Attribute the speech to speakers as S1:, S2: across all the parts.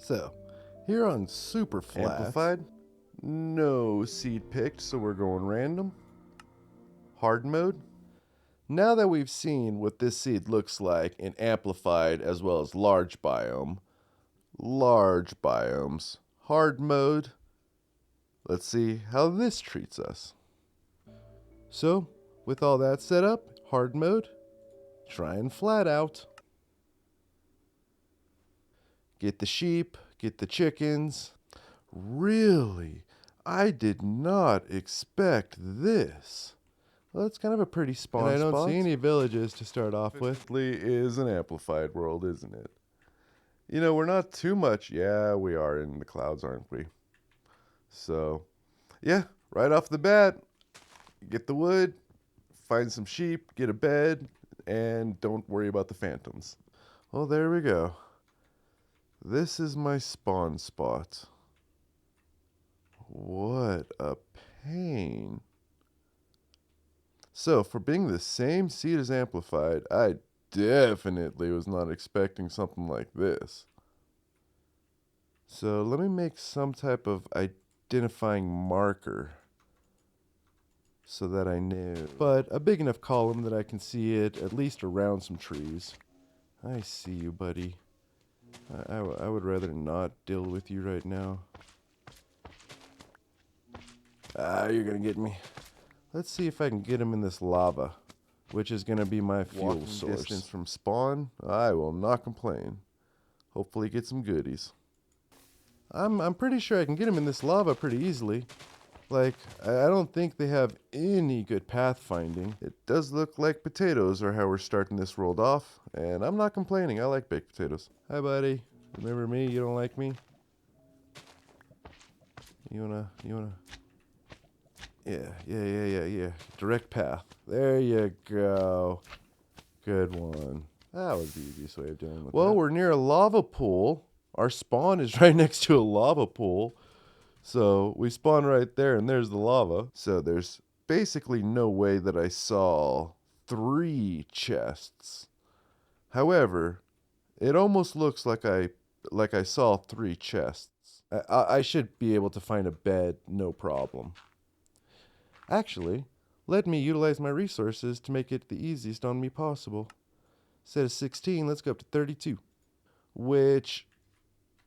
S1: So, here on super flat.
S2: Amplified? No seed picked, so we're going random. Hard mode?
S1: Now that we've seen what this seed looks like in amplified as well as large biomes, hard mode, let's see how this treats us. So, with all that set up, hard mode, trying flat out. Get the sheep, get the chickens. Really? I did not expect this. Well, it's kind of a pretty spawn
S2: And I don't
S1: spot.
S2: see any
S1: villages to start off with.
S2: Definitely is an amplified world, isn't it? You know, we're not too much. Yeah, we are in the clouds, aren't we? So, yeah, right off the bat, get the wood, find some sheep, get a bed, and don't worry about the phantoms.
S1: Well, there we go. This is my spawn spot. What a pain. So, for being the same seed as amplified, I definitely was not expecting something like this. So, let me make some type of identifying marker so that I knew. But a big enough column that I can see it at least around some trees. I see you, buddy. I would rather not deal with you right now. Ah, you're gonna get me. Let's see if I can get him in this lava, which is gonna be my fuel
S2: Walking
S1: source.
S2: distance
S1: From spawn, I will not complain. Hopefully get some goodies. I'm pretty sure I can get him in this lava pretty easily. Like, I don't think they have any good pathfinding. It does look like potatoes are how we're starting this world off, and I'm not complaining. I like baked potatoes. Hi, buddy. Remember me? You don't like me? You wanna... Yeah. Direct path. There you go. Good one. That was the easiest way of dealing with that. Well, we're near a lava pool. Our spawn is right next to a lava pool. So we spawn right there, and there's the lava. So there's basically no way that I saw 3 chests. However, it almost looks like I saw 3 chests. I should be able to find a bed, no problem. Actually, let me utilize my resources to make it the easiest on me possible. Instead of 16, let's go up to 32. Which,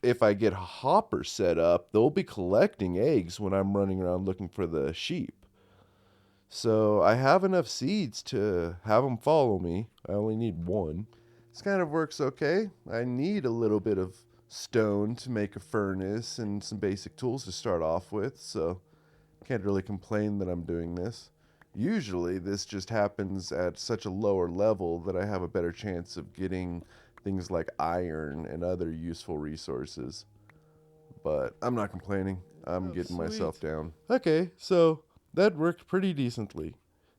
S1: if I get hoppers set up, they'll be collecting eggs when I'm running around looking for the sheep. So I have enough seeds to have them follow me. I only need 1. This kind of works okay. I need a little bit of stone to make a furnace and some basic tools to start off with, so can't really complain that I'm doing this. Usually this just happens at such a lower level that I have a better chance of getting things like iron and other useful resources. But I'm not complaining. I'm getting myself down. Okay, so that worked pretty decently.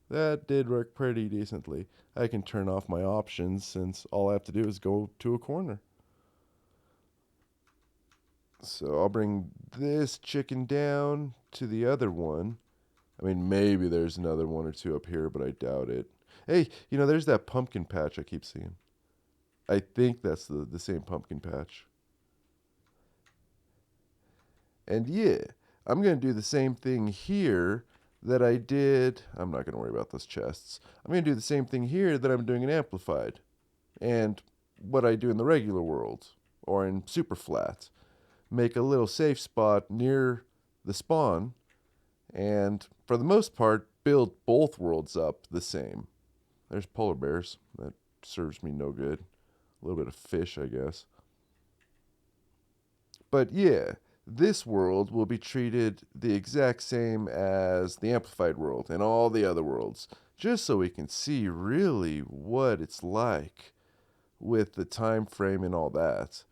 S1: That did work pretty decently. I can turn off my options since all I have to do is go to a corner. So I'll bring this chicken down to the other one. I mean, maybe there's another 1 or 2 up here, but I doubt it. Hey, there's that pumpkin patch I keep seeing. I think that's the same pumpkin patch. And yeah, I'm going to do the same thing here that I did. I'm not going to worry about those chests. I'm going to do the same thing here that I'm doing in Amplified. And what I do in the regular world, or in super flat. Make a little safe spot near the spawn, and for the most part, build both worlds up the same. There's polar bears. That serves me no good. A little bit of fish, I guess. But yeah, this world will be treated the exact same as the Amplified world and all the other worlds, just so we can see really what it's like with the time frame and all that.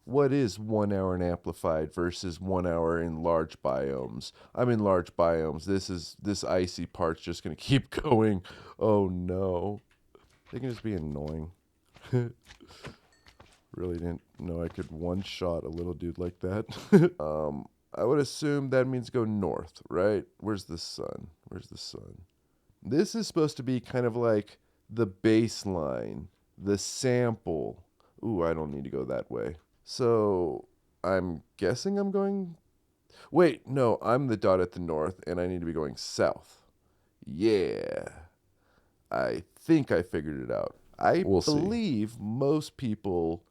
S1: What is 1 hour in Amplified versus 1 hour in large biomes? I'm in large biomes. This icy part's just gonna keep going. Oh no. They can just be annoying. Really didn't know I could one-shot a little dude like that. I would assume that means go north, right? Where's the sun? Where's the sun? This is supposed to be kind of like the baseline, the sample. Ooh, I don't need to go that way. So I'm guessing I'm going... Wait, no, I'm the dot at the north, and I need to be going south. Yeah. I think I figured it out. We'll believe most people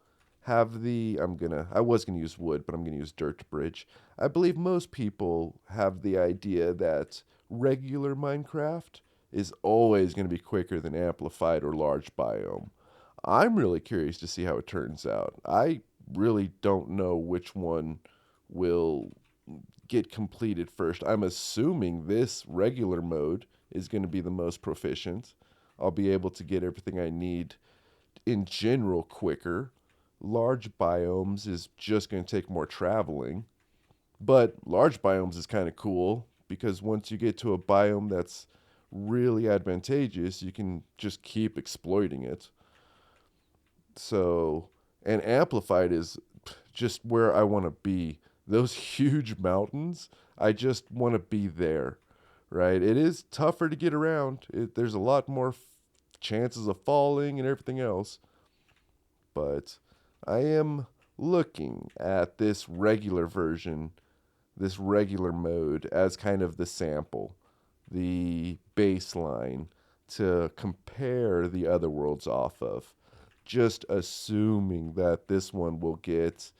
S1: have the... I was gonna use wood, but I'm gonna use dirt bridge. I believe most people have the idea that regular Minecraft is always going to be quicker than amplified or large biome. I'm really curious to see how it turns out. I really don't know which one will get completed first. I'm assuming this regular mode is going to be the most proficient. I'll be able to get everything I need in general quicker. Large biomes is just going to take more traveling. But large biomes is kind of cool because once you get to a biome that's really advantageous, you can just keep exploiting it. So, and amplified is just where I want to be. Those huge mountains, I just want to be there, right? It is tougher to get around. There's a lot more chances of falling and everything else. But I am looking at this regular version, this regular mode, as kind of the sample, the baseline to compare the other worlds off of. Just assuming that this one will get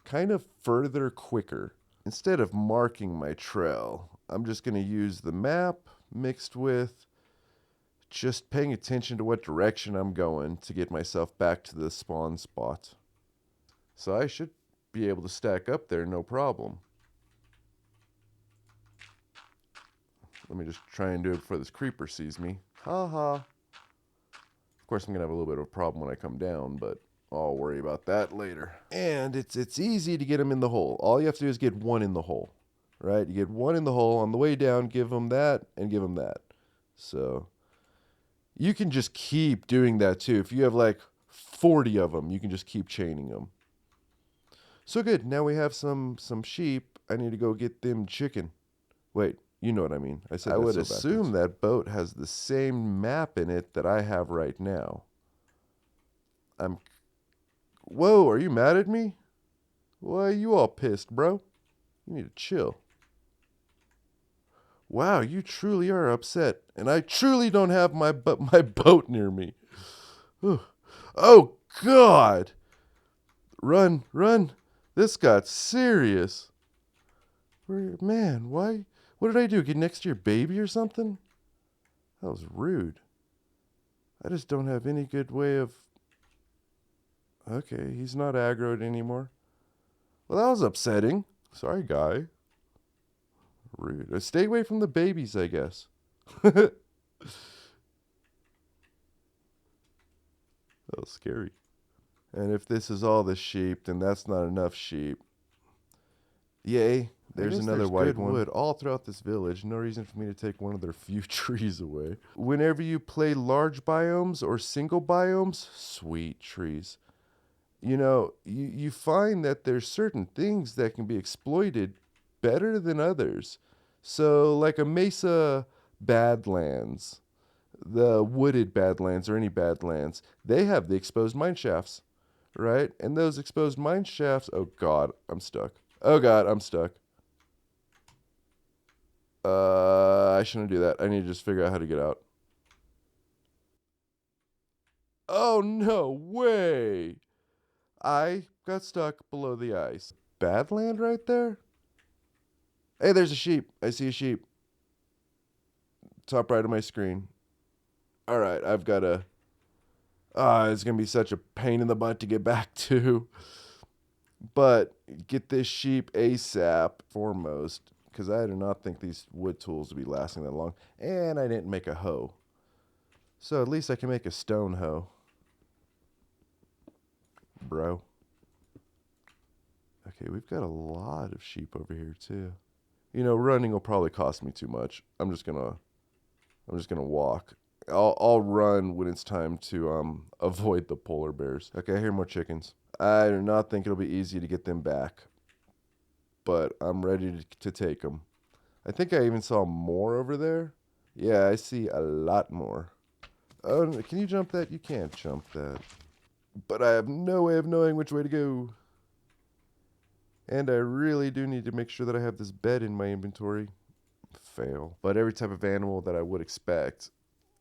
S1: kind of further quicker. Instead of marking my trail, I'm just going to use the map mixed with just paying attention to what direction I'm going to get myself back to the spawn spot. So I should be able to stack up there no problem. Let me just try and do it before this creeper sees me. Ha ha. Of course, I'm going to have a little bit of a problem when I come down, but I'll worry about that later. And it's easy to get them in the hole. All you have to do is get one in the hole, right? You get one in the hole. On the way down, give them that and give them that. So you can just keep doing that too. If you have like 40 of them, you can just keep chaining them. So good. Now we have some sheep. I need to go get them chicken. Wait. You know what I mean. I would assume that boat has the same map in it that I have right now. Whoa, are you mad at me? Why, you all pissed, bro? You need to chill. Wow, you truly are upset. And I truly don't have my boat near me. Oh, God. Run, run. This got serious. Man, why... What did I do? Get next to your baby or something? That was rude. I just don't have any good way of... Okay, he's not aggroed anymore. Well, that was upsetting. Sorry, guy. Rude. Stay away from the babies, I guess. That was scary. And if this is all the sheep, then that's not enough sheep. Yay. There's another white one. Wood all throughout this village. No reason for me to take one of their few trees away. Whenever you play large biomes or single biomes, sweet trees. You know, you find that there's certain things that can be exploited better than others. So like a mesa badlands, the wooded badlands or any badlands, they have the exposed mine shafts, right? And those exposed mine shafts, oh God, I'm stuck. Oh God, I'm stuck. I shouldn't do that. I need to just figure out how to get out. Oh, no way. I got stuck below the ice. Badland right there? Hey, there's a sheep. I see a sheep. Top right of my screen. All right, I've got to... it's going to be such a pain in the butt to get back to. But get this sheep ASAP foremost, because I do not think these wood tools will be lasting that long. And I didn't make a hoe. So at least I can make a stone hoe. Bro. Okay, we've got a lot of sheep over here too. You know, running will probably cost me too much. I'm just gonna walk. I'll run when it's time to avoid the polar bears. Okay, I hear more chickens. I do not think it'll be easy to get them back, but I'm ready to take them. I think I even saw more over there. Yeah, I see a lot more. Oh, can you jump that? You can't jump that. But I have no way of knowing which way to go.
S2: And I really do need to make sure that I have this bed in my inventory. Fail. But every type of animal that I would expect,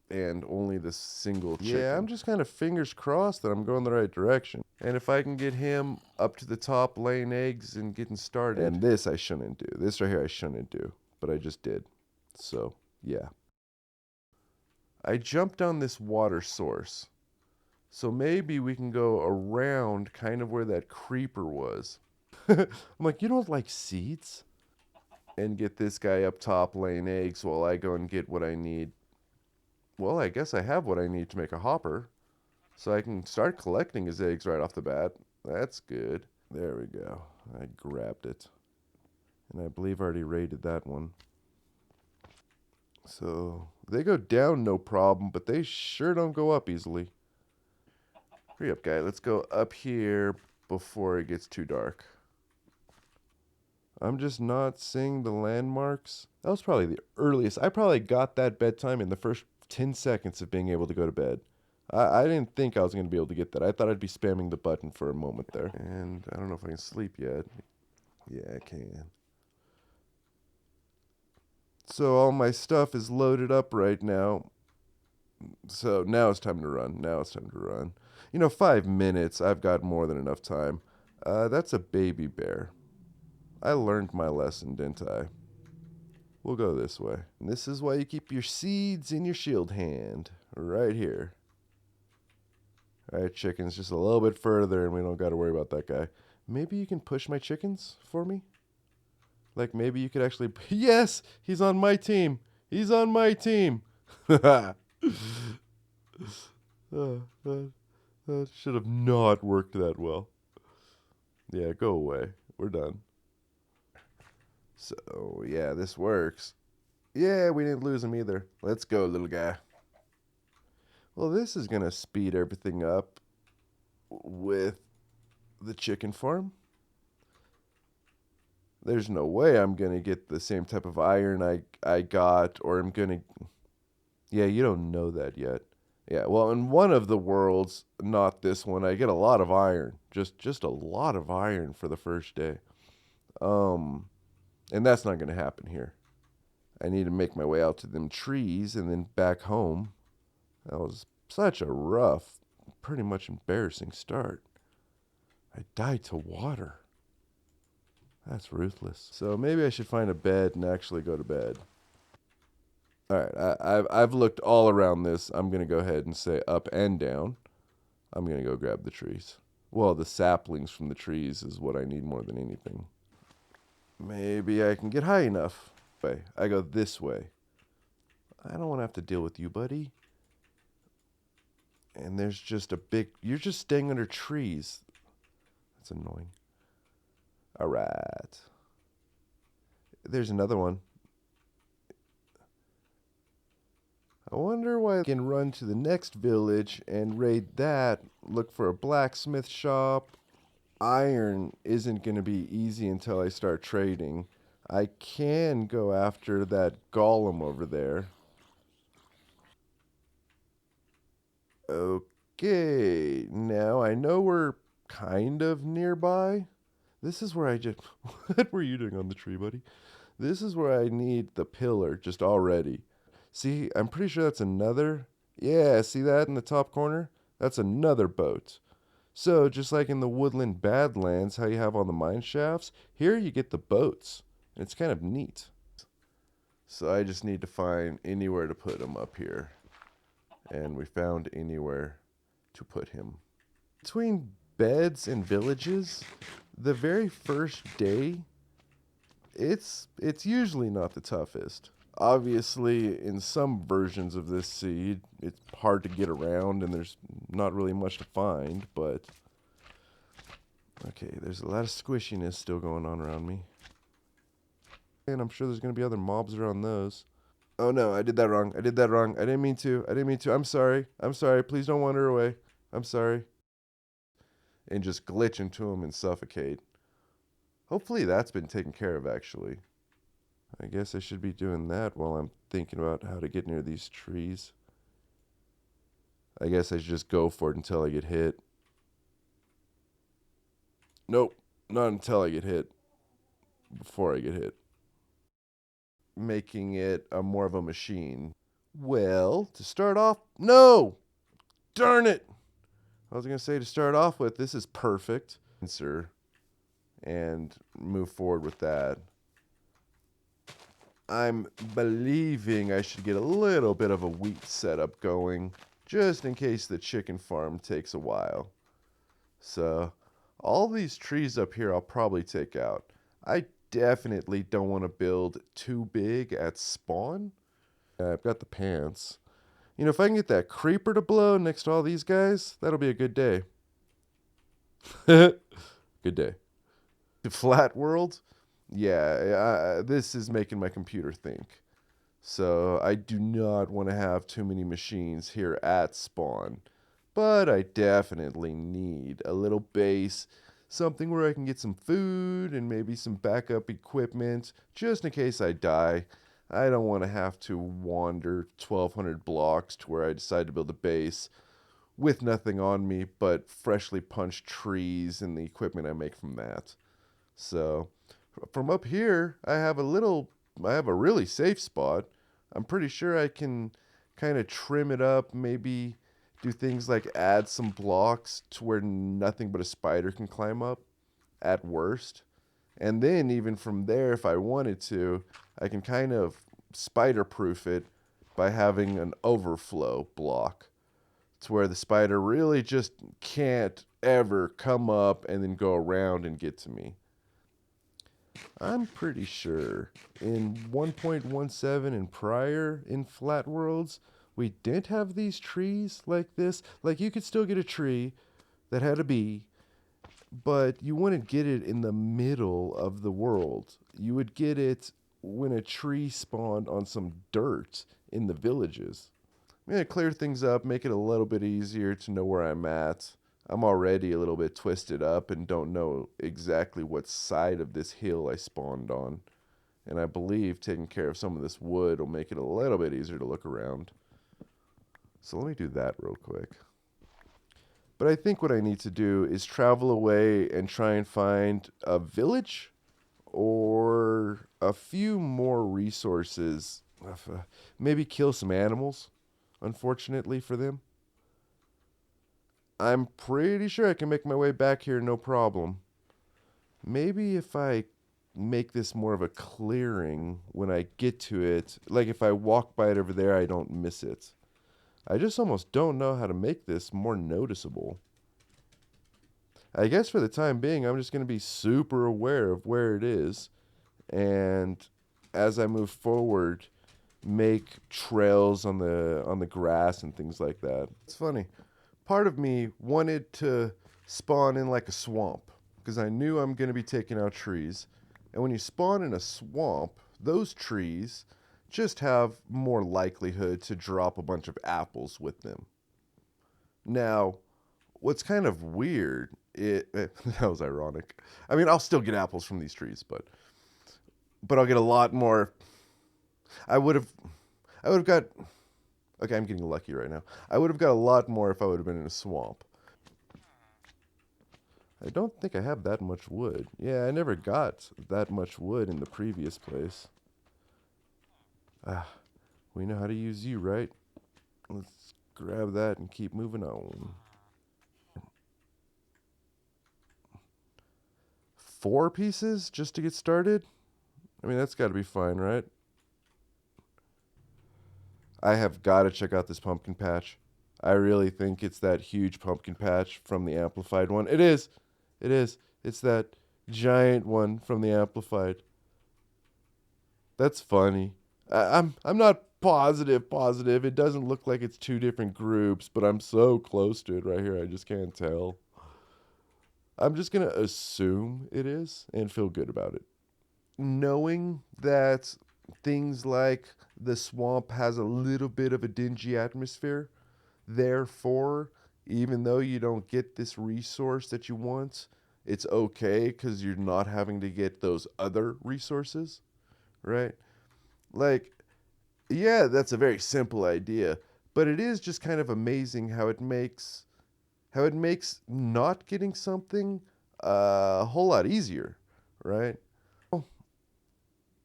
S2: and only this single chicken. Yeah, I'm just kind of fingers crossed that I'm going the right direction. And if I can get him up to the top laying eggs and getting started. And this I shouldn't do. This right here I shouldn't do. But I just did. So, yeah. I jumped on this water source. So maybe we can go around kind of where that creeper was. I'm like, you don't like seeds? And get this guy up top laying eggs while I go and get what I need. Well, I guess I have what I need to make a hopper. So I can start collecting his eggs right off the bat. That's good. There we go. I grabbed it. And I believe I already raided that one. So they go down no problem, but they sure don't go up easily. Hurry up, guy. Let's go up here before it gets too dark. I'm just not seeing the landmarks. That was probably the earliest. I probably got that bedtime in the first 10 seconds of being able to go to bed. I didn't think I was going to be able to get that. I thought I'd be spamming the button for a moment there. And I don't know if I can sleep yet. Yeah, I can. So all my stuff is loaded up right now. So now it's time to run. Now it's time to run. You know, 5 minutes. I've got more than enough time. That's a baby bear. I learned my lesson, didn't I? We'll go this way. And this is why you keep your seeds in your shield hand. Right here. Alright, chickens, just a little bit further and we don't got to worry about that guy. Maybe you can push my chickens for me? Like, maybe you could actually... Yes! He's on my team! He's on my team! That should have not worked that well. Yeah, go away. We're done. So, yeah, this works. Yeah, we didn't lose him either. Let's go, little guy. Well, this is going to speed everything up with the chicken farm. There's no way I'm going to get the same type of iron I got, or I'm going to... Yeah, you don't know that yet. Yeah, well, in one of the worlds, not this one, I get a lot of iron. Just a lot of iron for the first day. And that's not going to happen here. I need to make my way out to them trees and then back home. That was such a rough, pretty much embarrassing start. I died to water. That's ruthless. So maybe I should find a bed and actually go to bed. All right, I've looked all around this. I'm going to go ahead and say up and down. I'm going to go grab the trees. Well, the saplings from the trees is what I need more than anything. Maybe I can get high enough. I go this way. I don't want to have to deal with you, buddy. And there's just a big... You're just staying under trees. That's annoying. All right. There's another one. I wonder why I can run to the next village and raid that, look for a blacksmith shop. Iron isn't going to be easy until I start trading. I can go after that golem over there. Okay, now I know we're kind of nearby. This is where I just... What were you doing on the tree, buddy? This is where I need the pillar just already. See, I'm pretty sure that's another... Yeah, see that in the top corner? That's another boat. So, just like in the Woodland Badlands, how you have all the mine shafts, here you get the boats. And it's kind of neat. So I just need to find anywhere to put him up here. And we found anywhere to put him. Between beds and villages, the very first day, it's usually not the toughest. Obviously, in some versions of this seed, it's hard to get around and there's not really much to find, but... Okay, there's a lot of squishiness still going on around me. And I'm sure there's going to be other mobs around those. Oh no, I did that wrong. I didn't mean to. I'm sorry. Please don't wander away. I'm sorry. And just glitch into them and suffocate. Hopefully that's been taken care of, actually. I guess I should be doing that while I'm thinking about how to get near these trees. I guess I should just go for it until I get hit. Nope, not until I get hit.
S1: before I get hit, making it more of a machine. Well, to start off, no! Darn it! I was going to say to start off with, this is perfect. And move forward with that. I'm believing I should get a little bit of a wheat setup going, just in case the chicken farm takes a while. So, all these trees up here I'll probably take out. I definitely don't want to build too big at spawn. I've got the pants. You know, if I can get that creeper to blow next to all these guys, that'll be a good day. Good day. The flat world? Yeah, this is making my computer think. So I do not want to have too many machines here at spawn. But I definitely need a little base, something where I can get some food and maybe some backup equipment, just in case I die. I don't want to have to wander 1,200 blocks to where I decide to build a base with nothing on me but freshly punched trees and the equipment I make from that. So from up here, I have a really safe spot. I'm pretty sure I can kind of trim it up, maybe do things like add some blocks to where nothing but a spider can climb up at worst. And then even from there, if I wanted to, I can kind of spider proof it by having an overflow block to where the spider really just can't ever come up and then go around and get to me. I'm pretty sure in 1.17 and prior in flat worlds, we didn't have these trees like this. Like you could still get a tree that had a bee, but you wouldn't get it in the middle of the world. You would get it when a tree spawned on some dirt in the villages. I'm going to clear things up, make it a little bit easier to know where I'm at. I'm already a little bit twisted up and don't know exactly what side of this hill I spawned on. And I believe taking care of some of this wood will make it a little bit easier to look around. So let me do that real quick. But I think what I need to do is travel away and try and find a village or a few more resources. Maybe kill some animals, unfortunately for them. I'm pretty sure I can make my way back here no problem. Maybe if I make this more of a clearing when I get to it, like if I walk by it over there, I don't miss it. I just almost don't know how to make this more noticeable. I guess for the time being, I'm just going to be super aware of where it is. And as I move forward, make trails on the grass and things like that. It's funny. Part of me wanted to spawn in like a swamp because I knew I'm going to be taking out trees. And when you spawn in a swamp, those trees just have more likelihood to drop a bunch of apples with them. Now, what's kind of weird, that was ironic. I mean, I'll still get apples from these trees, but I'll get a lot more. I would have got, okay, I'm getting lucky right now. I would have got a lot more if I would have been in a swamp. I don't think I have that much wood. Yeah, I never got that much wood in the previous place. We know how to use you, right? Let's grab that and keep moving on. 4 pieces just to get started? I mean, that's got to be fine, right? I have got to check out this pumpkin patch. I really think it's that huge pumpkin patch from the amplified one. It is. It is. It's that giant one from the amplified. That's funny. I'm not positive. It doesn't look like it's 2 different groups, but I'm so close to it right here. I just can't tell. I'm just going to assume it is and feel good about it. Knowing that things like the swamp has a little bit of a dingy atmosphere, therefore, even though you don't get this resource that you want, it's okay because you're not having to get those other resources, right? Like, yeah, that's a very simple idea, but it is just kind of amazing how it makes not getting something a whole lot easier, right?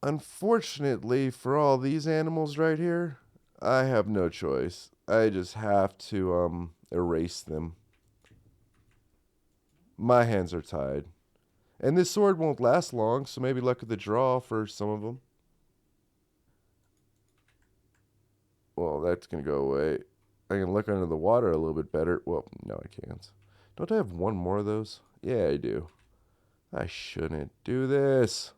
S1: Unfortunately for all these animals right here, I have no choice. I just have to erase them. My hands are tied. And this sword won't last long, so maybe luck of the draw for some of them. Well, that's going to go away. I can look under the water a little bit better. Well, no, I can't. Don't I have one more of those? Yeah, I do. I shouldn't do this.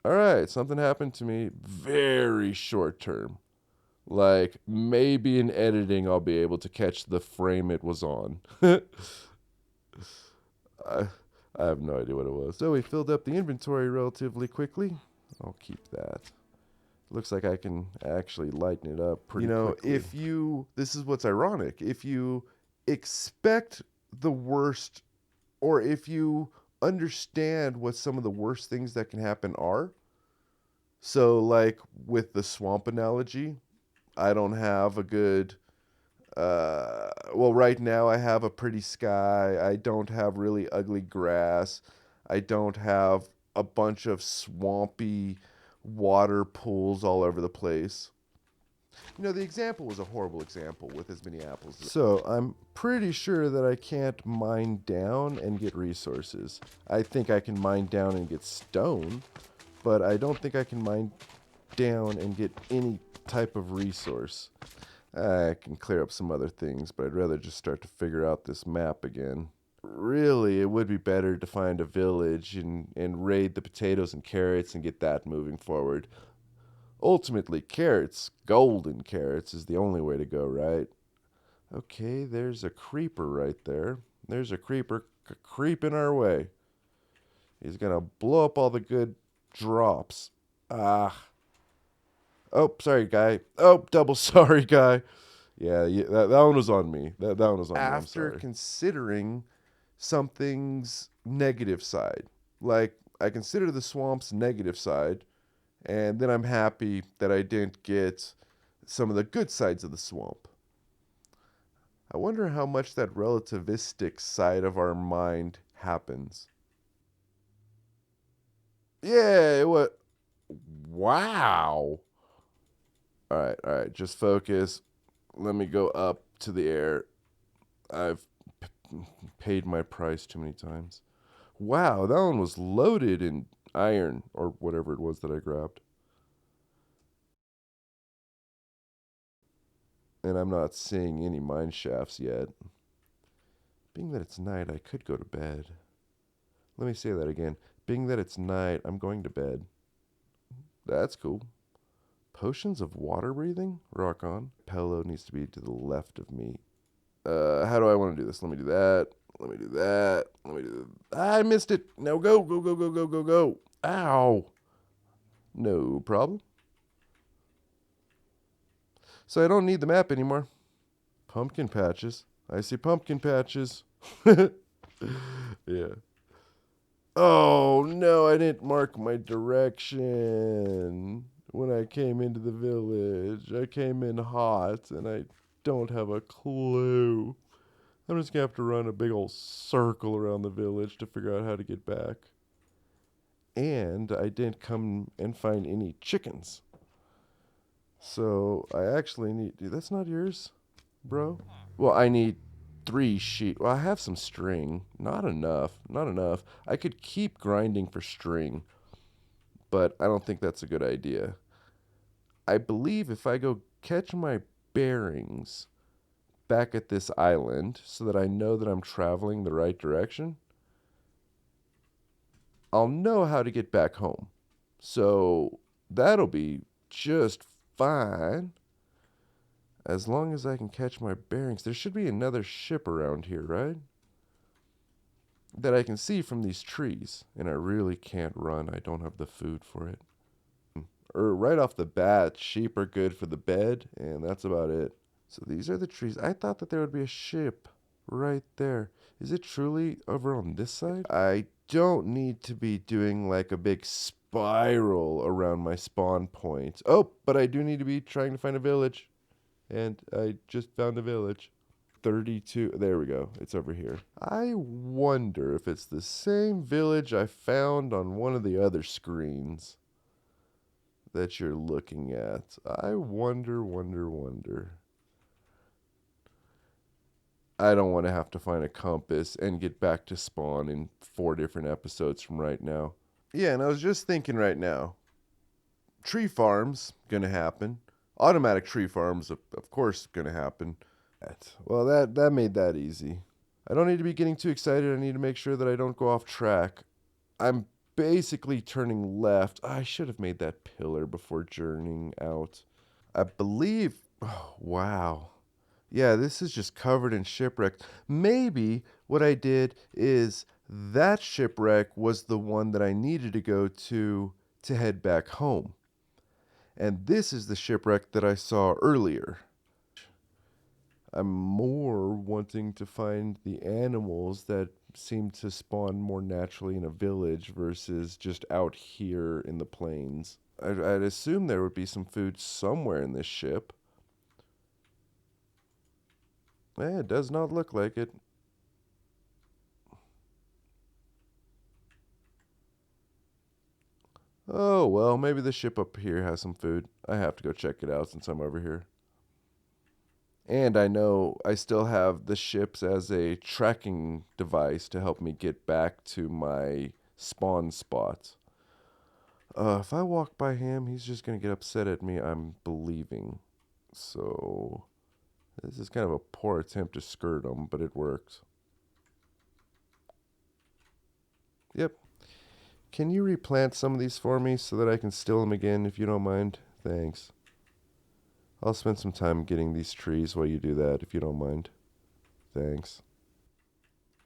S1: All right, something happened to me very short term. Like, maybe in editing I'll be able to catch the frame it was on. I, I have no idea what it was. So we filled up the inventory relatively quickly. I'll keep that. Looks like I can actually lighten it up pretty quickly. If you, this is what's ironic, if you expect the worst, or if you understand what some of the worst things that can happen are, so like with the swamp analogy, I don't have a good, well, right now I have a pretty sky. I don't have really ugly grass. I don't have a bunch of swampy water pools all over the place. You know, the example was a horrible example with as many apples. So I'm pretty sure that I can't mine down and get resources. I think I can mine down and get stone, but I don't think I can mine down and get any type of resource. I can clear up some other things, but I'd rather just start to figure out this map again. Really, it would be better to find a village and raid the potatoes and carrots and get that moving forward. Ultimately, carrots, golden carrots, is the only way to go, right? Okay, there's a creeper right there. There's a creeper creeping our way. He's gonna blow up all the good drops. Ah. Oh, sorry, guy. Oh, double sorry, guy. Yeah, that one was on me. That one was on me. I'm sorry. After considering something's negative side, like I consider the swamp's negative side, and then I'm happy that I didn't get some of the good sides of the swamp. I wonder how much that relativistic side of our mind happens. Yeah, what? Wow. All right, just focus. Let me go up to the air. I've paid my price too many times. Wow, that one was loaded in iron, or whatever it was that I grabbed. And I'm not seeing any mine shafts yet. Being that it's night, I could go to bed. Let me say that again. Being that it's night, I'm going to bed. That's cool. Potions of water breathing? Rock on. Pillow needs to be to the left of me. How do I want to do this? Let me do that. Let me do that. Let me do that. I missed it. No, go, go, go, go, go, go, go. Ow. No problem. So I don't need the map anymore. Pumpkin patches. I see pumpkin patches. Yeah. Oh, no, I didn't mark my direction when I came into the village. I came in hot, and I don't have a clue. I'm just going to have to run a big old circle around the village to figure out how to get back. And I didn't come and find any chickens. So I actually need... That's not yours, bro? Well, I need 3 sheet. Well, I have some string. Not enough. Not enough. I could keep grinding for string, but I don't think that's a good idea. I believe if I go catch my bearings back at this island so that I know that I'm traveling the right direction, I'll know how to get back home. So that'll be just fine. As long as I can catch my bearings. There should be another ship around here, right? That I can see from these trees. And I really can't run. I don't have the food for it. Right off the bat, sheep are good for the bed, and that's about it. So these are the trees. I thought that there would be a ship right there. Is it truly over on this side? I don't need to be doing like a big spiral around my spawn point. Oh, but I do need to be trying to find a village. And I just found a village. 32. There we go. It's over here. I wonder if it's the same village I found on one of the other screens that you're looking at. I wonder. I don't want to have to find a compass and get back to spawn in 4 different episodes from right now. Yeah, and I was just thinking right now, tree farms gonna happen. Automatic tree farms, of course, gonna happen. Well, that made that easy. I don't need to be getting too excited. I need to make sure that I don't go off track. I'm basically turning left. I should have made that pillar before journeying out. I believe... Oh, wow. Yeah, this is just covered in shipwrecks. Maybe what I did is that shipwreck was the one that I needed to go to head back home. And this is the shipwreck that I saw earlier. I'm more wanting to find the animals that seem to spawn more naturally in a village versus just out here in the plains. I'd assume there would be some food somewhere in this ship. It does not look like it. Oh, well, maybe the ship up here has some food. I have to go check it out since I'm over here. And I know I still have the ships as a tracking device to help me get back to my spawn spot. If I walk by him, he's just going to get upset at me, I'm believing. So, this is kind of a poor attempt to skirt him, but it worked. Yep. Can you replant some of these for me so that I can still them again, if you don't mind? Thanks. I'll spend some time getting these trees while you do that, if you don't mind. Thanks.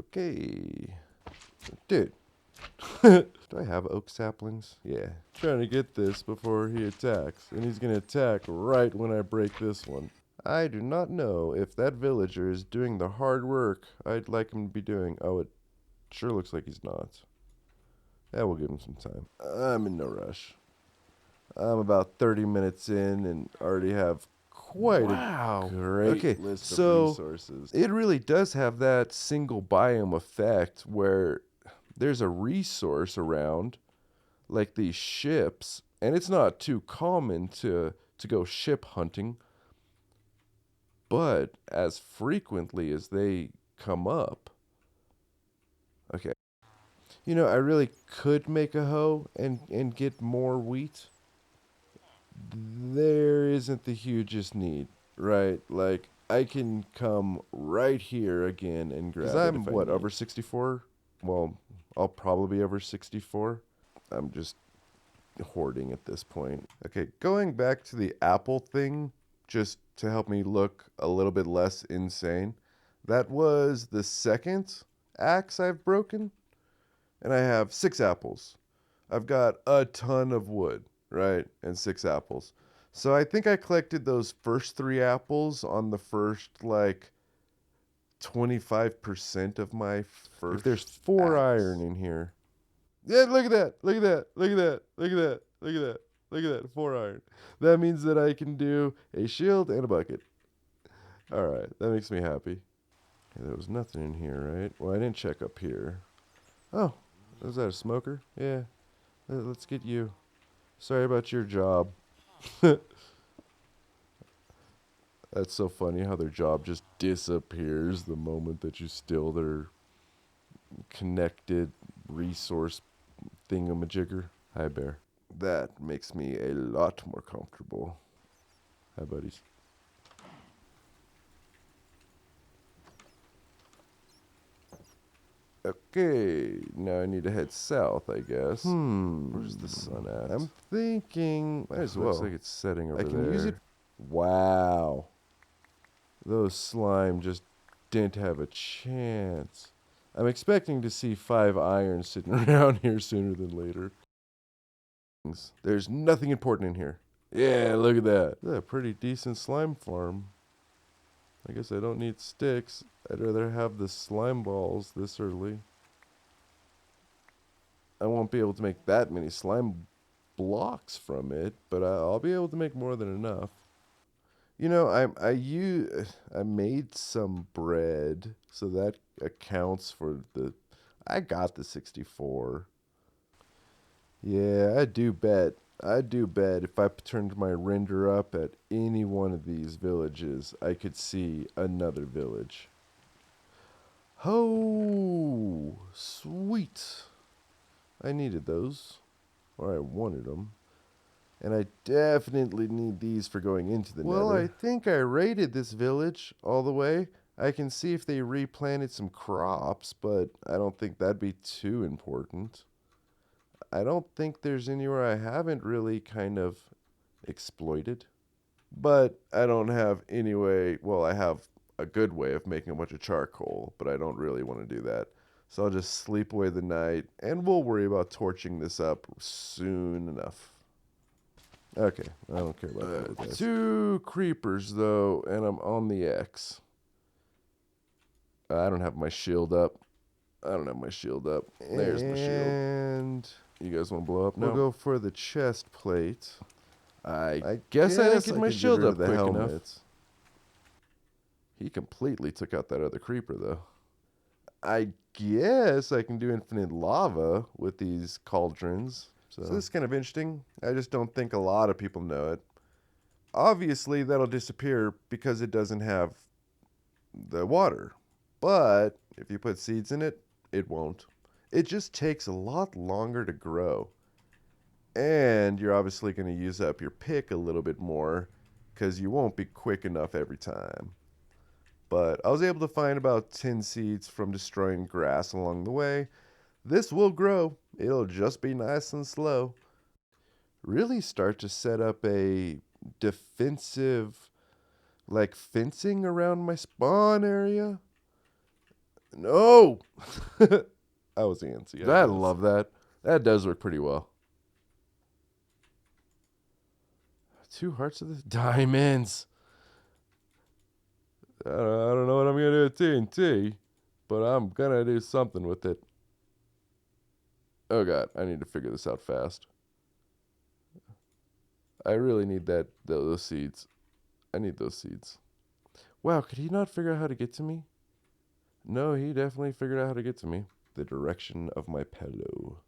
S1: Okay. Dude. Do I have oak saplings? Yeah. Trying to get this before he attacks. And he's going to attack right when I break this one. I do not know if that villager is doing the hard work I'd like him to be doing. Oh, it sure looks like he's not. Yeah, we'll give him some time. I'm in no rush. I'm about 30 minutes in and already have quite a great list of resources. It really does have that single biome effect where there's a resource around, like these ships, and it's not too common to go ship hunting, but as frequently as they come up. Okay. You know, I really could make a hoe and get more wheat. There isn't the hugest need, right? Like, I can come right here again and grab it. 'Cause I'm, what, over 64? Well, I'll probably be over 64. I'm just hoarding at this point. Okay, going back to the apple thing, just to help me look a little bit less insane. That was the second axe I've broken, and I have 6 apples. I've got a ton of wood, right, and 6 apples. So I think I collected those first 3 apples on the first, like, 25% of my first. If there's 4 iron in here. Yeah, look at that. Look at that. Look at that. Look at that. Look at that. Look at that. 4 iron. That means that I can do a shield and a bucket. All right. That makes me happy. Okay, there was nothing in here, right? Well, I didn't check up here. Oh, is that a smoker? Yeah. Let's get you. Sorry about your job. That's so funny how their job just disappears the moment that you steal their connected resource thingamajigger. Hi, Bear. That makes me a lot more comfortable. Hi, buddies. Okay, now I need to head south, I guess. Where's the sun at? I'm thinking... Might as well. Looks like it's setting over there. I can use it... Wow. Those slime just didn't have a chance. I'm expecting to see 5 iron sitting around here sooner than later. There's nothing important in here. Yeah, look at that. That's a pretty decent slime farm. I guess I don't need sticks. I'd rather have the slime balls this early. I won't be able to make that many slime blocks from it, but I'll be able to make more than enough.
S2: You know, I made some bread, so that accounts for the. I got the 64. Yeah, I do bet if I turned my render up at any one of these villages, I could see another village. Oh, sweet. I needed those, or I wanted them. And I definitely need these for going into the nether. Well, I think I raided this village all the way. I can see if they replanted some crops, but I don't think that'd be too important. I don't think there's anywhere I haven't really kind of exploited. But I don't have any way, well, I have a good way of making a bunch of charcoal, but I don't really want to do that. So I'll just sleep away the night, and we'll worry about torching this up soon enough. Okay, I don't care about that. 2 creepers, though, and I'm on the X. I don't have my shield up. There's my shield. And you guys want to blow up now? We'll go for the chest plate. I guess I didn't get my shield up quick enough. He completely took out that other creeper, though. I guess I can do infinite lava with these cauldrons. So this is kind of interesting. I just don't think a lot of people know it. Obviously, that'll disappear because it doesn't have the water. But if you put seeds in it, it won't. It just takes a lot longer to grow. And you're obviously going to use up your pick a little bit more because you won't be quick enough every time. But I was able to find about 10 seeds from destroying grass along the way. This will grow. It'll just be nice and slow. Really start to set up a defensive, like fencing around my spawn area. No! I was antsy. I love that. That does work pretty well. 2 hearts of the diamonds. I don't know what I'm going to do with TNT, but I'm going to do something with it. Oh, God. I need to figure this out fast. I really need those seeds. I need those seeds. Wow, could he not figure out how to get to me? No, he definitely figured out how to get to me. The direction of my pillow.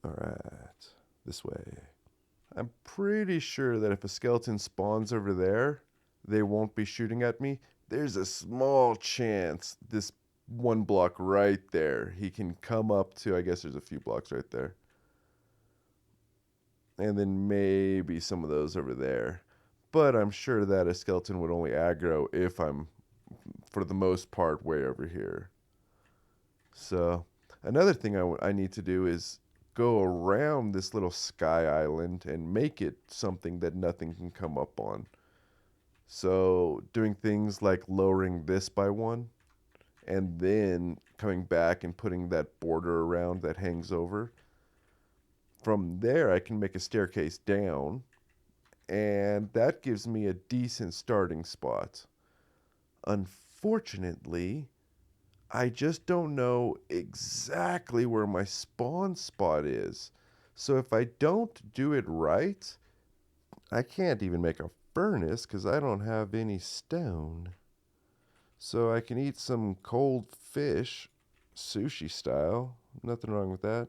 S2: All right. This way. I'm pretty sure that if a skeleton spawns over there, they won't be shooting at me. There's a small chance this 1 block right there, he can come up to, I guess there's a few blocks right there. And then maybe some of those over there. But I'm sure that a skeleton would only aggro if I'm, for the most part, way over here. So another thing I need to do is go around this little sky island and make it something that nothing can come up on. So doing things like lowering this by 1 and then coming back and putting that border around that hangs over. From there, I can make a staircase down, and that gives me a decent starting spot. Unfortunately, I just don't know exactly where my spawn spot is. So if I don't do it right, I can't even make a furnace because I don't have any stone. So I can eat some cold fish, sushi style. Nothing wrong with that.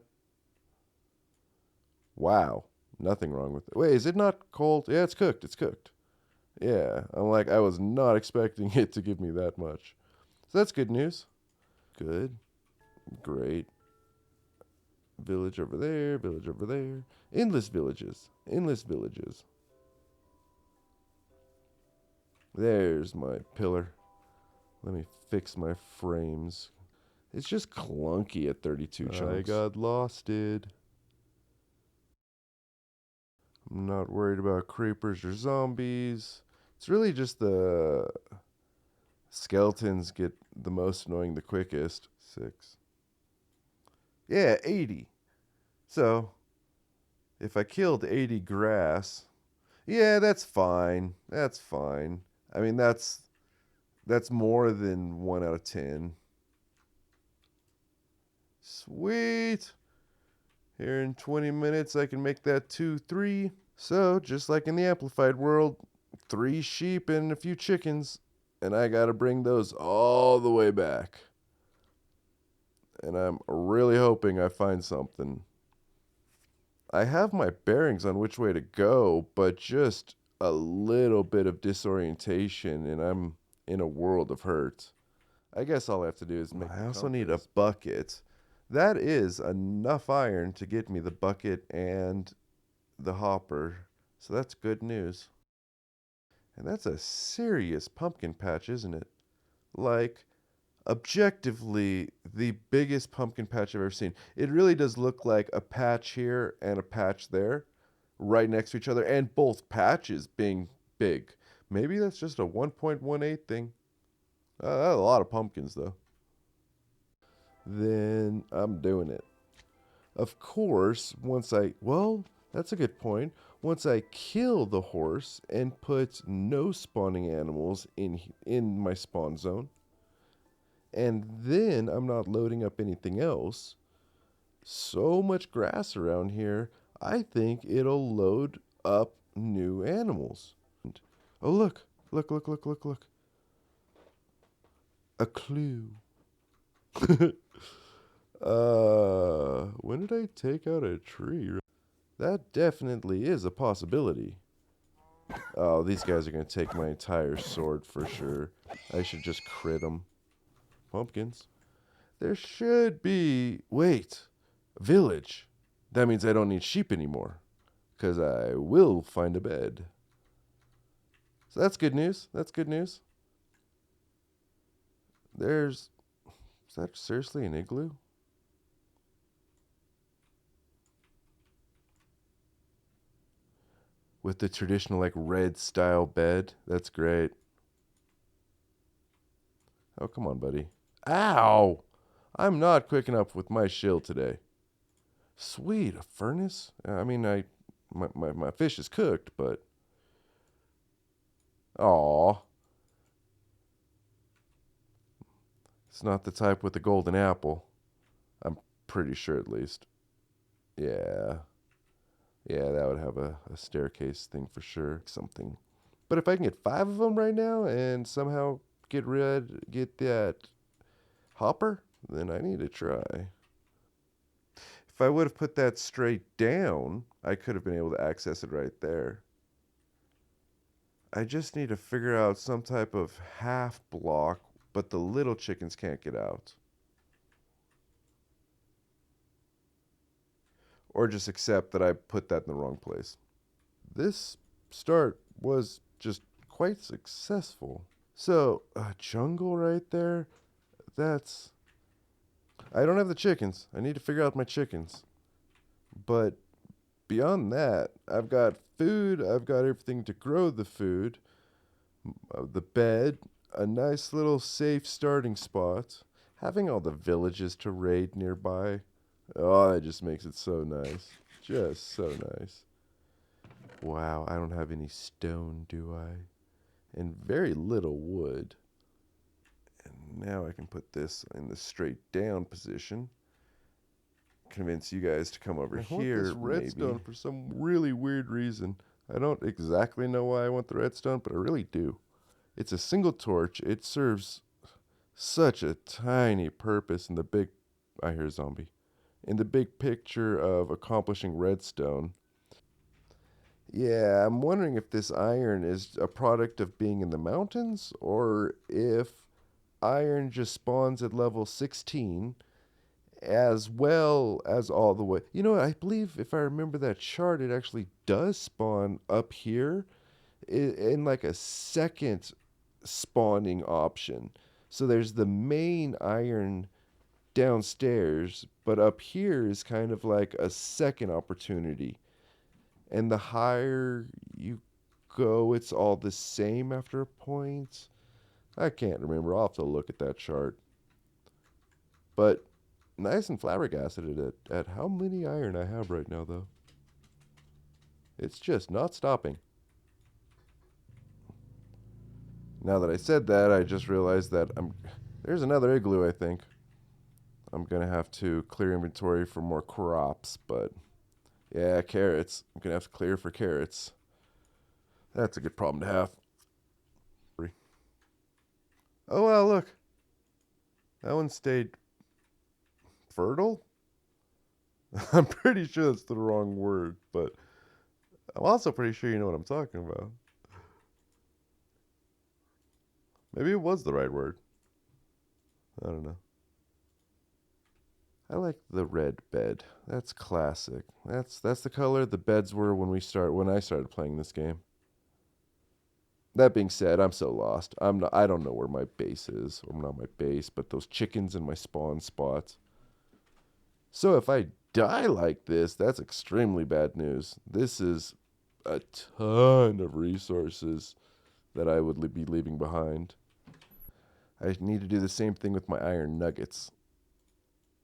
S2: Wow, nothing wrong with it. Wait, is it not cold? Yeah, it's cooked. It's cooked. Yeah, I'm like, I was not expecting it to give me that much. So that's good news. Good. Great. Village over there, village over there. Endless villages. Endless villages. There's my pillar. Let me fix my frames. It's just clunky at 32 chunks. I got losted. I'm not worried about creepers or zombies. It's really just the skeletons get the most annoying the quickest. 6. Yeah, 80. So, if I killed 80 grass, yeah, that's fine. That's fine. I mean, that's more than 1 out of 10. Sweet. Here in 20 minutes, I can make that 2, 3. So, just like in the amplified world, 3 sheep and a few chickens, and I gotta bring those all the way back. And I'm really hoping I find something. I have my bearings on which way to go, but just a little bit of disorientation, and I'm in a world of hurt. I guess all I have to do is make. I also need a bucket. That is enough iron to get me the bucket and the hopper, so that's good news. And that's a serious pumpkin patch, isn't it? Like, objectively, the biggest pumpkin patch I've ever seen. It really does look like a patch here and a patch there, right next to each other, and both patches being big. Maybe that's just a 1.18 thing. That's a lot of pumpkins, though. Then I'm doing it. Of course, well, that's a good point. Once I kill the horse and put no spawning animals in my spawn zone, and then I'm not loading up anything else, so much grass around here, I think it'll load up new animals. Oh, look, look, look, look, look, look. A clue. When did I take out a tree? That definitely is a possibility. Oh, these guys are going to take my entire sword for sure. I should just crit them. Pumpkins. There should be... Wait. Village. That means I don't need sheep anymore. Because I will find a bed. So that's good news. That's good news. There's... Is that seriously an igloo? With the traditional, like, red style bed. That's great. Oh, come on, buddy. Ow! I'm not quick enough with my shield today. Sweet, a furnace? I mean, my fish is cooked, but... Aw. It's not the type with the golden apple. I'm pretty sure, at least. Yeah. Yeah, that would have a staircase thing for sure. Something. But if I can get 5 of them right now and somehow get that hopper, then I need to try. If I would have put that straight down, I could have been able to access it right there. I just need to figure out some type of half block, but the little chickens can't get out. Or just accept that I put that in the wrong place. This start was just quite successful. So, a jungle right there, that's... I don't have the chickens. I need to figure out my chickens. But beyond that, I've got food. I've got everything to grow the food. The bed, a nice little safe starting spot. Having all the villages to raid nearby. Oh, that just makes it so nice. Just so nice. Wow, I don't have any stone, do I? And very little wood. And now I can put this in the straight down position. Convince you guys to come over here. I want this redstone for some really weird reason. I don't exactly know why I want the redstone, but I really do. It's a single torch. It serves such a tiny purpose in the big... I hear a zombie. In the big picture of accomplishing redstone. Yeah, I'm wondering if this iron is a product of being in the mountains, or if iron just spawns at level 16 as well as all the way. You know, I believe if I remember that chart, it actually does spawn up here in like a second spawning option. So there's the main iron downstairs, but up here is kind of like a second opportunity. And the higher you go, it's all the same after a point. I can't remember. I'll have to look at that chart. But nice and flabbergasted at how many iron I have right now, though. It's just not stopping. Now that I said that, I just realized that there's another igloo, I think. I'm going to have to clear inventory for more crops, but
S1: Yeah, carrots. I'm going to have to clear for carrots. That's a good problem to have. Oh, wow, look. That one stayed fertile? I'm pretty sure that's the wrong word, but I'm also pretty sure you know what I'm talking about. Maybe it was the right word. I don't know. I like the red bed. That's classic. That's the color the beds were when I started playing this game. That being said, I'm so lost. I don't know where my base is, or not my base, but those chickens in my spawn spots. So if I die like this, that's extremely bad news. This is a ton of resources that I would be leaving behind. I need to do the same thing with my iron nuggets.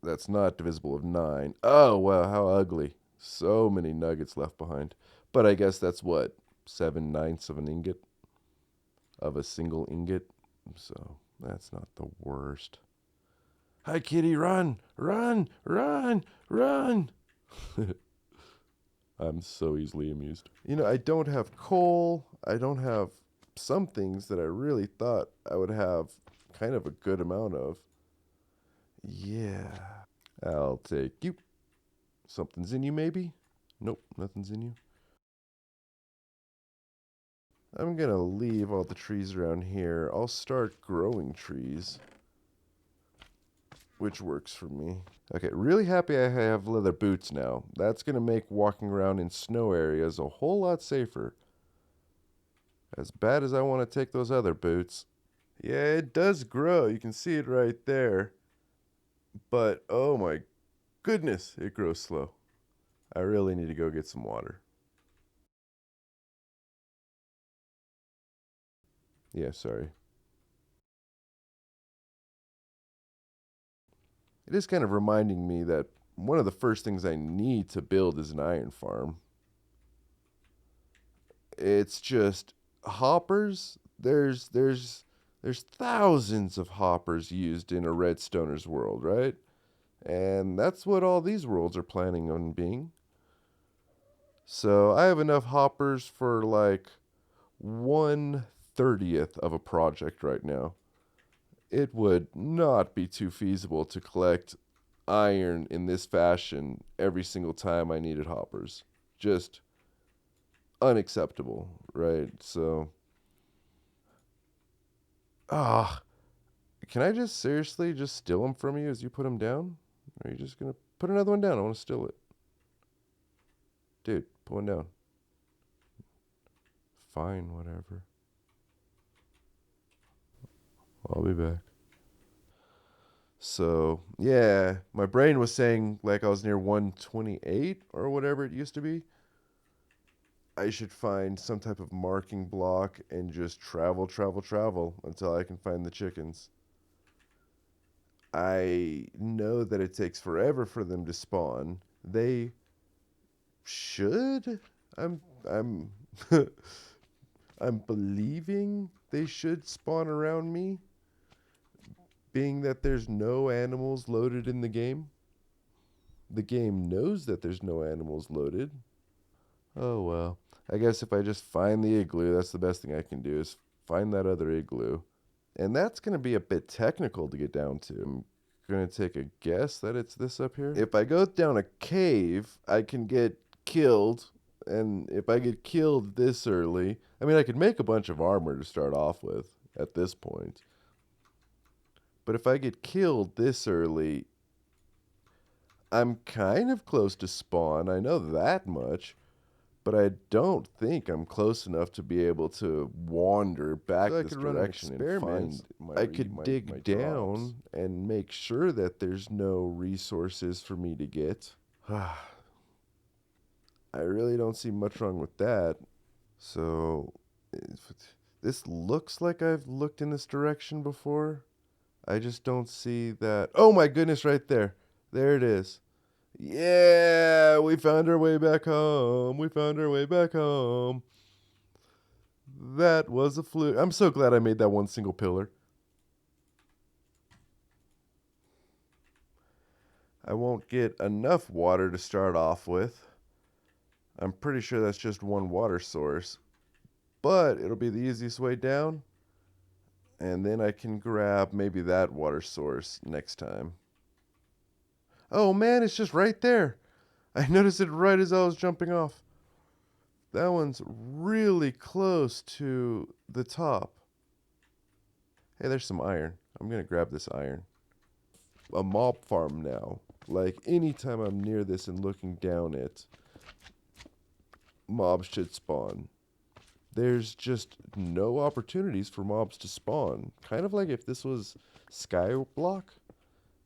S1: That's not divisible of 9. Oh, wow, how ugly. So many nuggets left behind. But I guess that's what? 7/9 of an ingot? Of a single ingot? So that's not the worst. Hi, kitty, run! Run! Run! Run! I'm so easily amused. You know, I don't have coal. I don't have some things that I really thought I would have kind of a good amount of. Yeah. I'll take you. Something's in you, maybe? Nope, nothing's in you. I'm gonna leave all the trees around here. I'll start growing trees, which works for me. Okay, really happy I have leather boots now. That's gonna make walking around in snow areas a whole lot safer. As bad as I want to take those other boots. Yeah, it does grow. You can see it right there. But, oh my goodness, it grows slow. I really need to go get some water. Yeah, sorry. It is kind of reminding me that one of the first things I need to build is an iron farm. It's just hoppers. There's thousands of hoppers used in a redstoner's world, right? And that's what all these worlds are planning on being. So I have enough hoppers for like 1/30th of a project right now. It would not be too feasible to collect iron in this fashion every single time I needed hoppers. Just unacceptable, right? So, ah, can I just seriously just steal them from you as you put them down? Or are you just gonna put another one down? I want to steal it. Dude, put one down. Fine, whatever. I'll be back. So, yeah, my brain was saying like I was near 128 or whatever it used to be. I should find some type of marking block and just travel, travel, travel until I can find the chickens. I know that it takes forever for them to spawn. They should. I'm I'm believing they should spawn around me, being that there's no animals loaded in the game. The game knows that there's no animals loaded. Oh well. I guess if I just find the igloo, that's the best thing I can do is find that other igloo. And that's going to be a bit technical to get down to. I'm going to take a guess that it's this up here. If I go down a cave, I can get killed. And if I get killed this early, I mean, I could make a bunch of armor to start off with at this point. But if I get killed this early, I'm kind of close to spawn. I know that much. But I don't think I'm close enough to be able to wander back this direction and find. I could dig down and make sure that there's no resources for me to get. I really don't see much wrong with that. So, this looks like I've looked in this direction before. I just don't see that. Oh my goodness, right there. There it is. Yeah, we found our way back home. We found our way back home. That was a fluke. I'm so glad I made that one single pillar. I won't get enough water to start off with,
S2: I'm pretty sure that's just one water source. But it'll be the easiest way down. And then I can grab maybe that water source next time. Oh man, it's just right there. I noticed it right as I was jumping off. That one's really close to the top. Hey, there's some iron. I'm going to grab this iron. A mob farm now. Like, anytime I'm near this and looking down it, mobs should spawn. There's just no opportunities for mobs to spawn. Kind of like if this was Skyblock,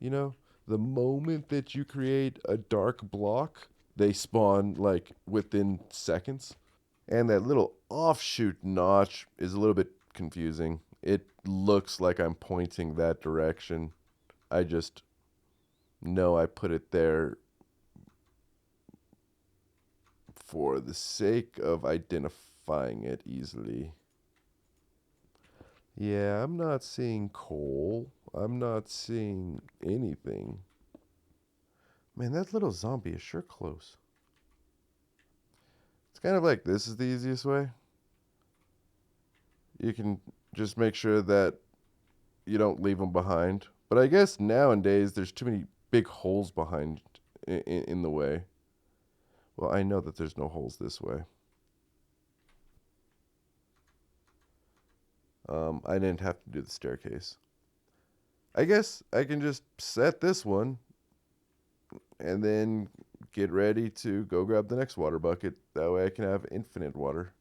S2: you know? The moment that you create a dark block, they spawn, like, within seconds. And that little offshoot notch is a little bit confusing. It looks like I'm pointing that direction. I just know I put it there for the sake of identifying it easily. Yeah, I'm not seeing coal. I'm not seeing anything. Man, that little zombie is sure close. It's kind of like this is the easiest way. You can just make sure that you don't leave them behind. But I guess nowadays there's too many big holes behind in the way. Well, I know that there's no holes this way. I didn't have to do the staircase. I guess I can just set this one and then get ready to go grab the next water bucket. That way I can have infinite water.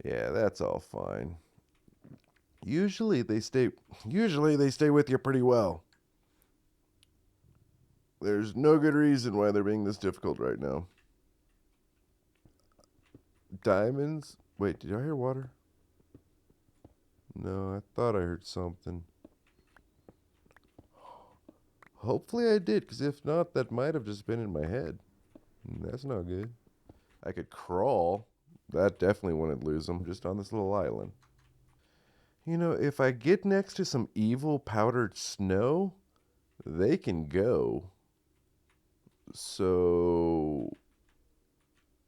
S2: Yeah, that's all fine. Usually they stay with you pretty well. There's no good reason why they're being this difficult right now. Diamonds? Wait, did I hear water? No, I thought I heard something. Hopefully I did, because if not, that might have just been in my head. That's not good. I could crawl. That definitely wouldn't lose them, just on this little island. You know, if I get next to some evil powdered snow, they can go. So,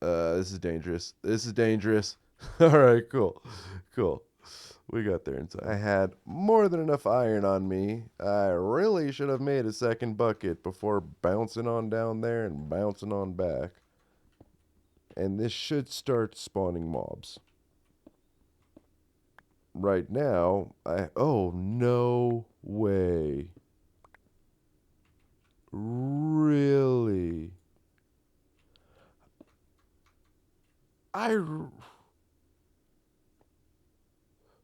S2: this is dangerous. This is dangerous. All right, cool. Cool. We got there in time. I had more than enough iron on me. I really should have made a second bucket before bouncing on down there and bouncing on back. And this should start spawning mobs. Right now, oh, no way. Really? I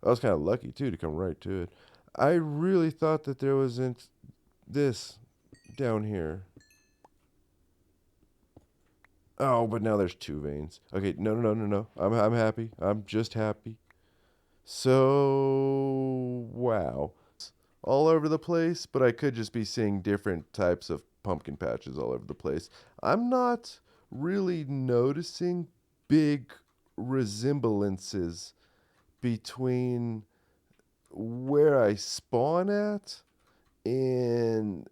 S2: was kind of lucky, too, to come right to it. I really thought that there wasn't this down here. Oh, but now there's two veins. Okay, no. I'm happy. I'm just happy. So, wow. All over the place, but I could just be seeing different types of pumpkin patches all over the place. I'm not really noticing big resemblances between where I spawn at in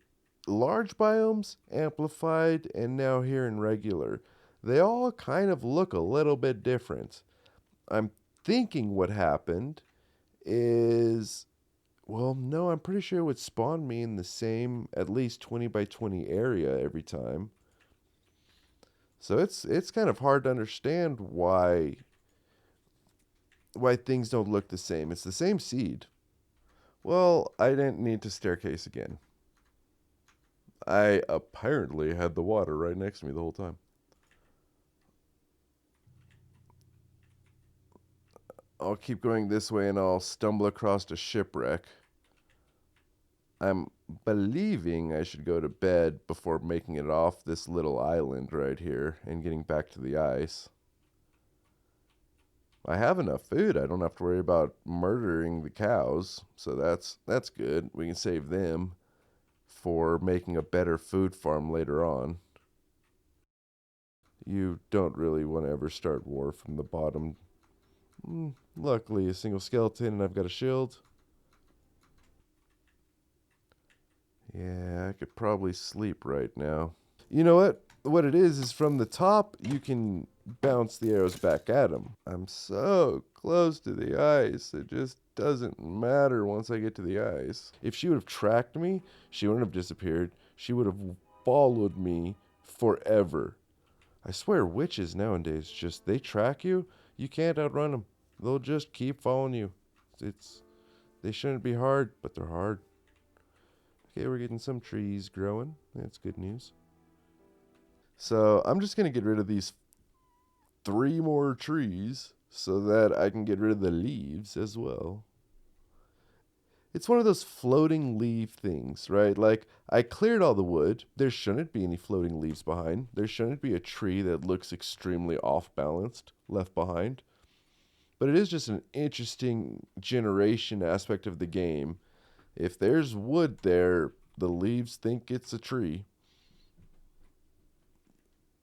S2: large biomes, amplified, and now here in regular. They all kind of look a little bit different. I'm thinking what happened is, well, no, I'm pretty sure it would spawn me in the same at least 20 by 20 area every time. So it's kind of hard to understand why things don't look the same. It's the same seed. Well, I didn't need to staircase again. I apparently had the water right next to me the whole time. I'll keep going this way and I'll stumble across a shipwreck. I'm believing I should go to bed before making it off this little island right here and getting back to the ice. I have enough food. I don't have to worry about murdering the cows, so that's good. We can save them for making a better food farm later on. You don't really want to ever start war from the bottom. Luckily, a single skeleton and I've got a shield. Yeah, I could probably sleep right now. You know what? What it is from the top, you can bounce the arrows back at them. I'm so close to the ice. It just doesn't matter once I get to the ice. If she would have tracked me, she wouldn't have disappeared. She would have followed me forever. I swear witches nowadays just, they track you. You can't outrun them. They'll just keep following you. They shouldn't be hard, but they're hard. Okay, we're getting some trees growing. That's good news. So I'm just going to get rid of these 3 more trees so that I can get rid of the leaves as well. It's one of those floating leaf things, right? Like, I cleared all the wood. There shouldn't be any floating leaves behind. There shouldn't be a tree that looks extremely off-balanced left behind. But it is just an interesting generation aspect of the game. If there's wood there, the leaves think it's a tree.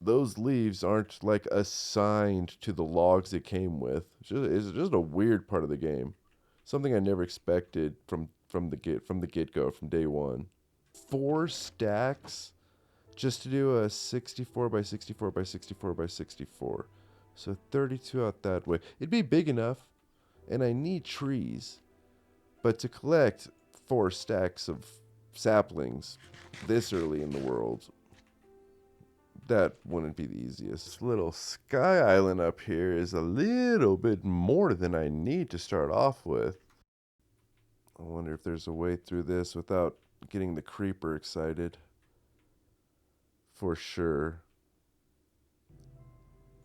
S2: Those leaves aren't like assigned to the logs it came with. It's just a weird part of the game. Something I never expected from the get go from day one. 4 stacks just to do a 64 by 64 by 64 by 64. So 32 out that way. It'd be big enough, and I need trees. But to collect 4 stacks of saplings this early in the world, that wouldn't be the easiest. This little sky island up here is a little bit more than I need to start off with. I wonder if there's a way through this without getting the creeper excited. For sure.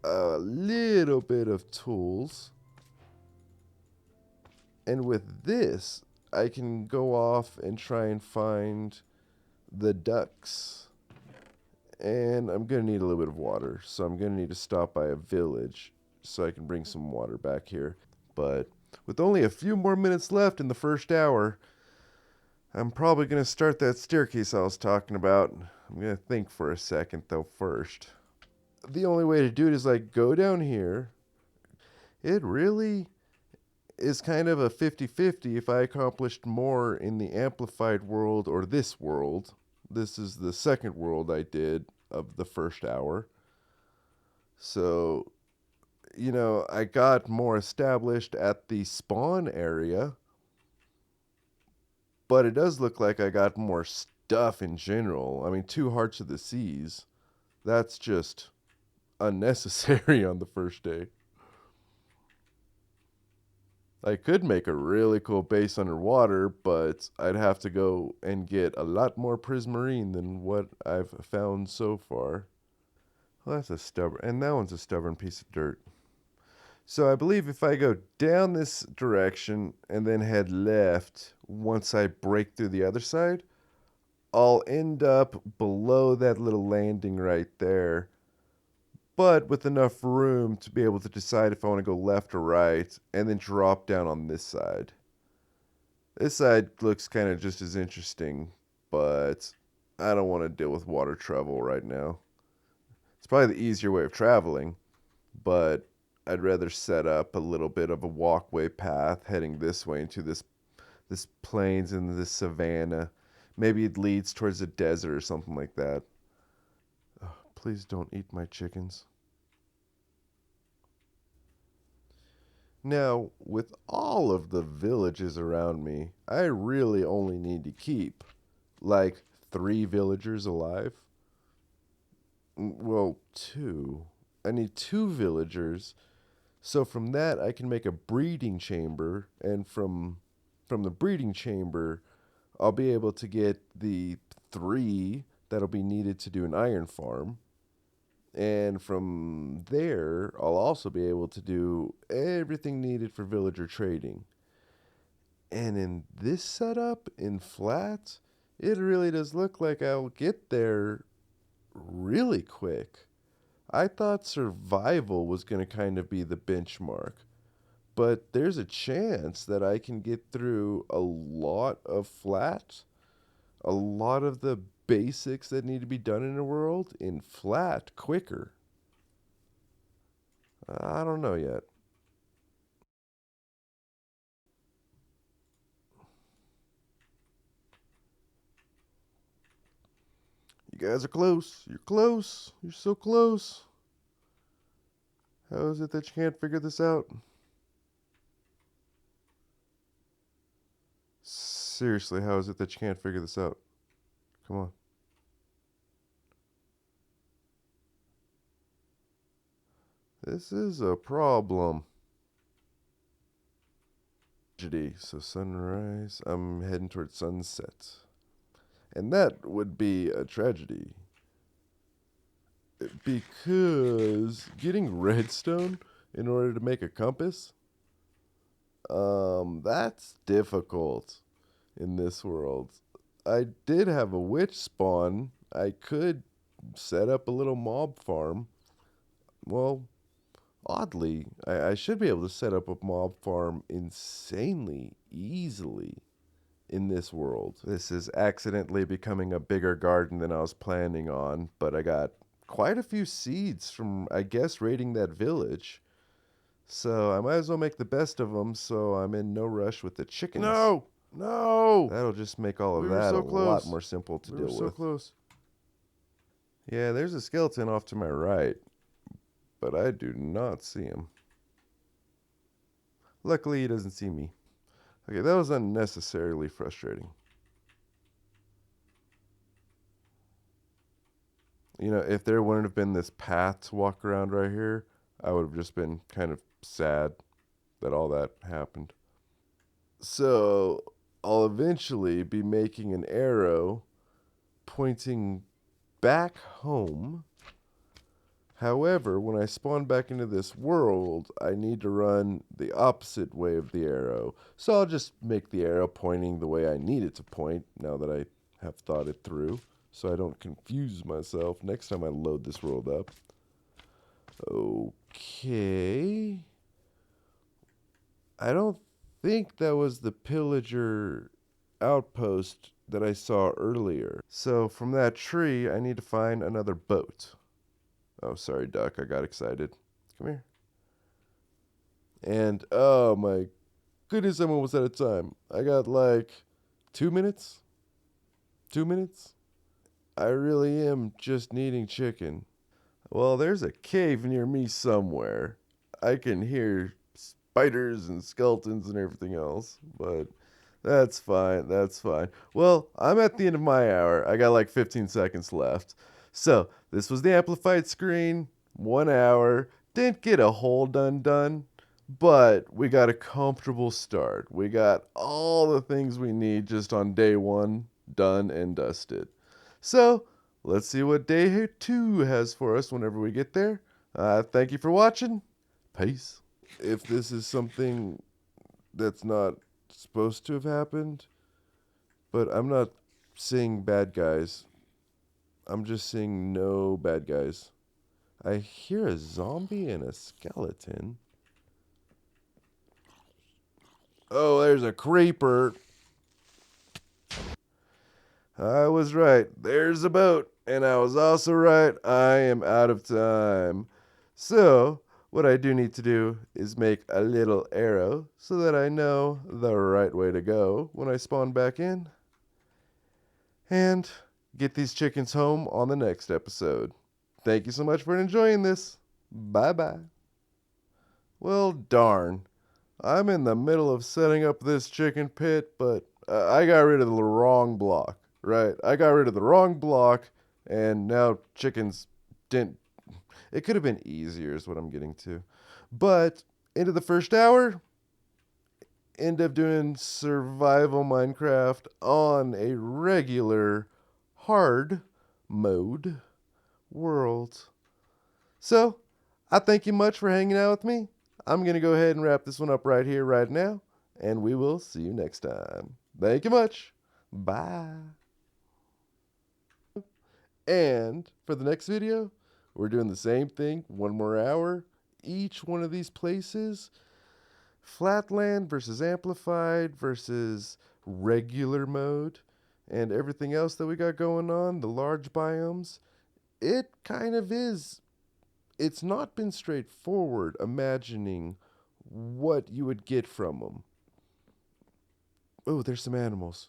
S2: A little bit of tools. And with this, I can go off and try and find the ducks. And I'm going to need a little bit of water, so I'm going to need to stop by a village so I can bring some water back here. But with only a few more minutes left in the first hour, I'm probably going to start that staircase I was talking about. I'm going to think for a second, though, first. The only way to do it is, like, go down here. It really is kind of a 50-50 if I accomplished more in the amplified world or this world. This is the second world I did of the first hour. So, you know, I got more established at the spawn area, but it does look like I got more stuff in general. I mean, 2 Hearts of the Seas, that's just unnecessary on the first day. I could make a really cool base underwater, but I'd have to go and get a lot more prismarine than what I've found so far. Well, that's a stubborn, and that one's a stubborn piece of dirt. So I believe if I go down this direction and then head left, once I break through the other side, I'll end up below that little landing right there, but with enough room to be able to decide if I want to go left or right, and then drop down on this side. This side looks kind of just as interesting, but I don't want to deal with water travel right now. It's probably the easier way of traveling, but I'd rather set up a little bit of a walkway path heading this way into this plains and this savanna. Maybe it leads towards a desert or something like that. Oh, please don't eat my chickens. Now, with all of the villages around me, I really only need to keep like 3 villagers alive. Well, 2. I need 2 villagers. So from that, I can make a breeding chamber, and from the breeding chamber, I'll be able to get the 3 that'll be needed to do an iron farm. And from there, I'll also be able to do everything needed for villager trading. And in this setup, in flat, it really does look like I'll get there really quick. I thought survival was going to kind of be the benchmark, but there's a chance that I can get through a lot of flat, a lot of the basics that need to be done in a world in flat quicker. I don't know yet. You guys are close. You're close. You're so close. How is it that you can't figure this out? Seriously, how is it that you can't figure this out? Come on. This is a problem. So sunrise, I'm heading towards sunset. And that would be a tragedy. Because getting redstone in order to make a compass, that's difficult in this world. I did have a witch spawn. I could set up a little mob farm. Well, oddly, I should be able to set up a mob farm insanely easily in this world. This is accidentally becoming a bigger garden than I was planning on, but I got quite a few seeds from, I guess, raiding that village. So I might as well make the best of them, so I'm in no rush with the chickens.
S1: No! No!
S2: That'll just make all of
S1: We were
S2: that
S1: so
S2: a
S1: close.
S2: lot more simple to
S1: We
S2: deal
S1: were so
S2: with.
S1: close.
S2: Yeah, there's a skeleton off to my right, but I do not see him. Luckily, he doesn't see me. Okay, that was unnecessarily frustrating. You know, if there wouldn't have been this path to walk around right here, I would have just been kind of sad that all that happened. So, I'll eventually be making an arrow pointing back home. However, when I spawn back into this world, I need to run the opposite way of the arrow. So I'll just make the arrow pointing the way I need it to point now that I have thought it through, so I don't confuse myself next time I load this world up. Okay. I don't think that was the pillager outpost that I saw earlier. So from that tree, I need to find another boat. Oh, sorry, duck. I got excited. Come here. And, oh my goodness, I'm almost out of time. I got like 2 minutes. 2 minutes. I really am just needing chicken. Well, there's a cave near me somewhere. I can hear spiders and skeletons and everything else, but that's fine. That's fine. Well, I'm at the end of my hour. I got like 15 seconds left. So, this was the amplified screen, 1 hour. Didn't get a whole done, but we got a comfortable start. We got all the things we need just on day 1 done and dusted. So, let's see what day 2 has for us whenever we get there. Thank you for watching. Peace. If this is something that's not supposed to have happened, but I'm not seeing bad guys. I'm just seeing no bad guys. I hear a zombie and a skeleton. Oh, there's a creeper. I was right. There's a boat. And I was also right. I am out of time. So, what I do need to do is make a little arrow so that I know the right way to go when I spawn back in. And get these chickens home on the next episode. Thank you so much for enjoying this. Bye-bye. Well, darn. I'm in the middle of setting up this chicken pit, but I got rid of the wrong block, right? I got rid of the wrong block, and now chickens didn't... It could have been easier is what I'm getting to. But into the first hour, end up doing survival Minecraft on a regular hard mode world. So, I thank you much for hanging out with me. I'm going to go ahead and wrap this one up right here, right now, and we will see you next time. Thank you much. Bye. And for the next video, we're doing the same thing, 1 more hour. Each one of these places, flatland versus amplified versus regular mode, and everything else that we got going on, the large biomes, it kind of is. It's not been straightforward imagining what you would get from them. Oh, there's some animals.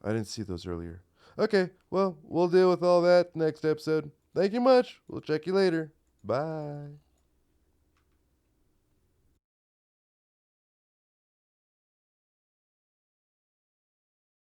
S2: I didn't see those earlier. Okay, well, we'll deal with all that next episode. Thank you much. We'll check you later. Bye.